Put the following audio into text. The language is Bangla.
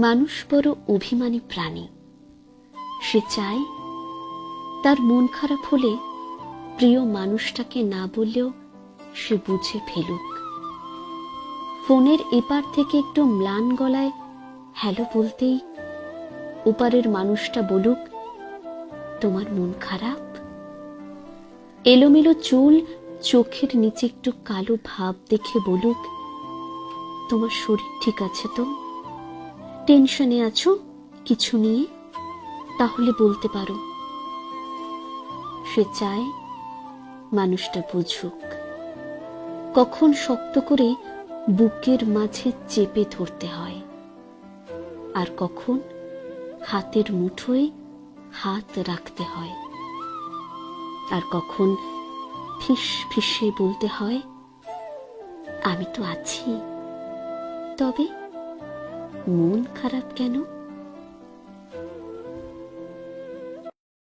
মানুষ বড় অভিমানী প্রাণী। সে চায় তার মন খারাপ হলে প্রিয় মানুষটাকে না বললেও সে বুঝে ফেলুক। ফোনের এপার থেকে একটু ম্লান গলায় হ্যালো বলতেই ওপারের মানুষটা বলুক, তোমার মন খারাপ? এলোমেলো চুল, চোখের নিচে একটু কালো ভাব দেখে বলুক, তোমার শরীর ঠিক আছে তো? টেনশনে আছো কিছু নিয়ে? তাহলে বলতে পারো। সে চায় মানুষটা বুঝুক, কখন শক্ত করে বুকের মাঝে চেপে ধরতে হয়, আর কখন হাতের মুঠোয় হাত রাখতে হয়, আর কখন ফিস ফিসে বলতে হয়, আমি তো আছি, তবে মন খারাপ কেন?